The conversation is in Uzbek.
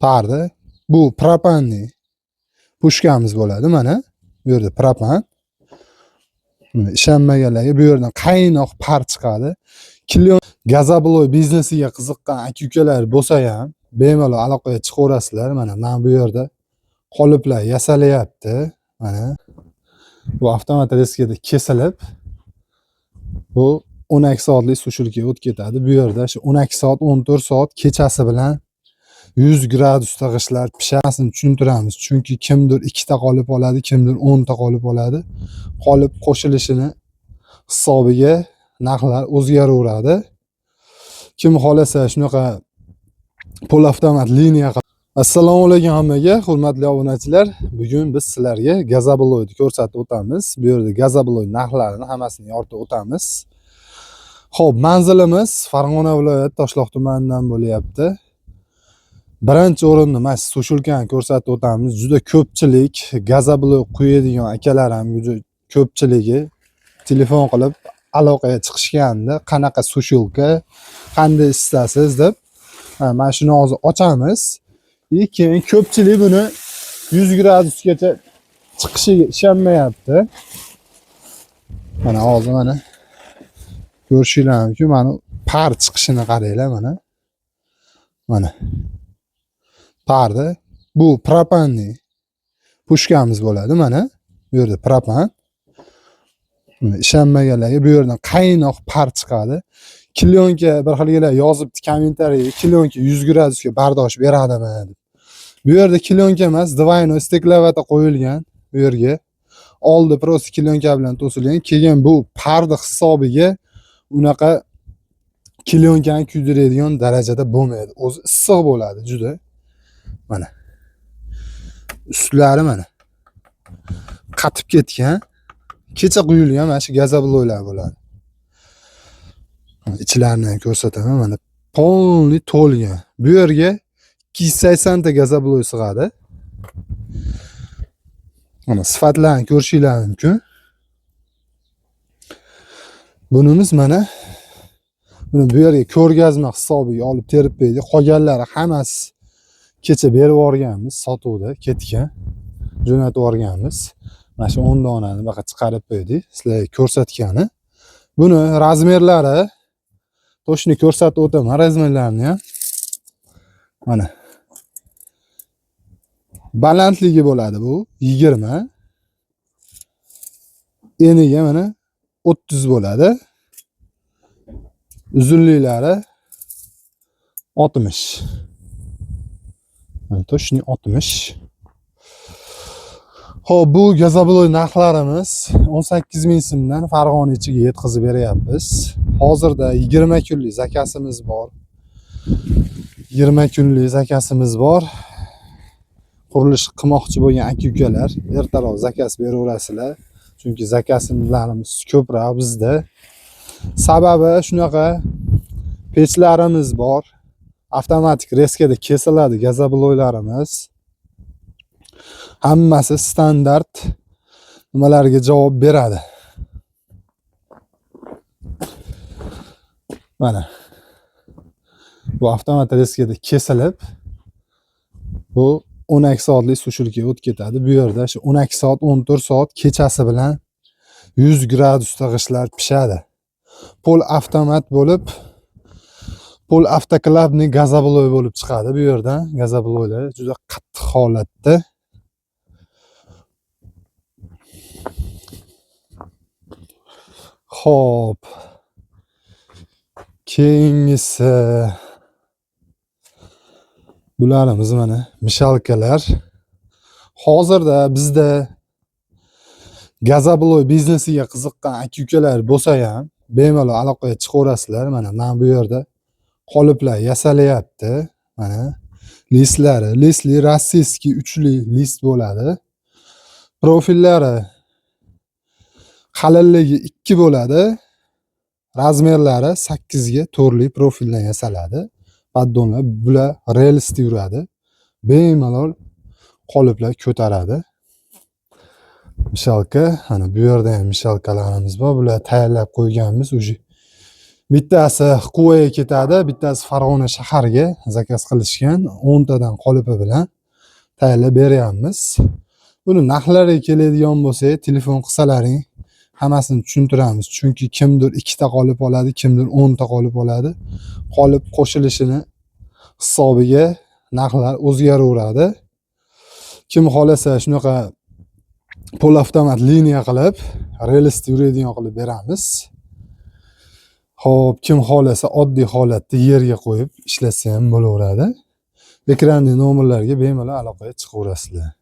Parda. Bu propanli pushkamiz bo'ladi mana. Bu yerda propan. Ishonmaganlarga bu yerdan qaynoq par chiqadi. Gazabloy biznesiga qiziqqan aka-ukalar bo'lsa ham bemalol aloqaga chiqaverasizlar. Mana bu yerda qoliplar yasalyapti. Mana bu avtomat reskada kesilib, bu 12 soatlik sushilkaga o'tib ketadi. Bu yerda shu 12 soat, 14 soat kechasi bilan 100 gradusda g'ishtlar pishasini tushuntiramiz. Chunki kimdir 2 ta qolip oladi, kimdir 10 ta qolip oladi. Qolip qo'shilishini hisobiga narxlar o'zgaraveradi. Kim xolasa shunaqa pol avtomat liniya. Assalomu alaykum hammaga, hurmatli obunachilar. Bugun biz sizlarga Gazabloyni ko'rsatib o'tamiz. Bu yerda Gazabloy narxlarini hammasini yoritib o'tamiz. Xo'p, manzilimiz Farg'ona viloyati Toshloq tumanidan bo'lyapti. Birinchi o'rinda mana sushilkani ko'rsatib o'tamiz. Juda ko'pchilik Gazabloy quyadigan akalar ham juda ko'pchiligi telefon qilib aloqaga chiqishganda qanaqa sushilka, qanday istasiz deb. Mana shuni hozir ochamiz. Keyin ko'pchilik buni 100 gradusgacha chiqishiga ishonmayapti. Mana hozir mana ko'rishinglar mumkin. Mana par chiqishini qaranglar mana. Mana parda. Bu propanli pushkamiz bo'ladi mana. Bu yerda propan. Ishonmaganlarga bu yerdan qaynoq par chiqadi. Kilyonka bir xilgilar yozibdi kommentariyga, kilyonka 100 gradusga bardosh beradimi deb. Bu yerda kilyonka emas, двойно steklavata qo'yilgan. Bu yerga oldi prosta kilyonka bilan to'silgan. Keyin bu parda hisobiga unaqa kilyonkani kuydiradigan darajada bo'lmaydi. O'zi issiq bo'ladi juda. Mana ustlari mana qatib ketgan. Kecha quyilgan mana shu Gazabloylar bo'ladi. İçlarini ko'rsataman. Mana polni to'lgan. Bu yerga 280 ta Gazabloy sig'adi. Mana sifatlarni ko'rishinglar mumkin. Bunimiz mana buni bu yerga ko'rgazma hisobiga olib terib berdik. Qolganlari hammasi kecha berib yuborganmiz, sotuvda ketgan. Jo'natib yuborganmiz. Mana shu 10 donani baqa chiqarib berdik. Sizlarga ko'rsatgani. Buni razmerlari to'shni ko'rsatib o'taman razmerlarini ham. Mana balandligi bo'ladi bu 20. Eniga mana 30 bo'ladi. Uzunliklari 60. Mana to'shni 60. Xo'p, bu Gazabloy narxlarimiz 18 ming so'mdan Farg'ona ichiga yetkazib beryapmiz. Hozirda 20 kunlik zakasimiz bor. 20 kunlik zakasimiz bor. Qurilish qilmoqchi bo'lgan aka-ukalar ertaroq zakas beraverasizlar. Chunki zakaslarimiz ko'proq bizda. Sababi shunaqa pechlarimiz bor. Avtomatik reskada kesiladi Gazabloylarimiz. Hammasi standart nimalarga javob beradi. Mana bu avtomat reskada kesilib, bu 12 soatlik sushilkaga o'tib ketadi. Bu yerda shu 12 soat, 14 soat kechasi bilan 100 gradusda g'ishtlar pishadi. Pol avtomat bo'lib, pol avtoklabni Gazabloy bo'lib chiqadi. Bu yerdan Gazabloylar juda qattiq holatda. Xo'p. Keyingisi bularimiz mana mishalkalar. Hozirda bizda Gazabloy biznesiga qiziqqan aka-ukalar bo'lsa ham bemalol aloqaga chiqaverasizlar. Mana bu yerda qoliplar yasalyapti. Mana listlari, listli rossiyskiy uchli list bo'ladi. Profillari qalinligi 2 bo'ladi. Razmerlari 8 ga to'rli profildan yasaladi. Paddonlar bular relsda yuradi. Bemalol qoliplar ko'taradi. Mishalka, mana bu yerda ham mishalkalarimiz bor. Bular tayyorlab qo'yganmiz. Uji Bittasi Quvaga ketadi, bittasi Farg'ona shaharga zakaz qilishgan. 10 tadan qolipi bilan tayyorlab beryapmiz. Buni narxlariga keladigan bo'lsak, telefon qilsalaring hammasini tushuntiramiz. Chunki kimdir 2 ta qolip oladi, kimdir 10 ta qolip oladi. Qolip qo'shilishini hisobiga narxlar o'zgaraveradi. Kim xolasa shunaqa polavtomat liniya qilib, relsda yuradigan qilib beramiz. Xo'p, kim xolasa oddiy holatda yerga qo'yib ishlatsa ham bo'laveradi. Ekrandagi nomerlarga bemalol aloqaga chiqaverasizlar.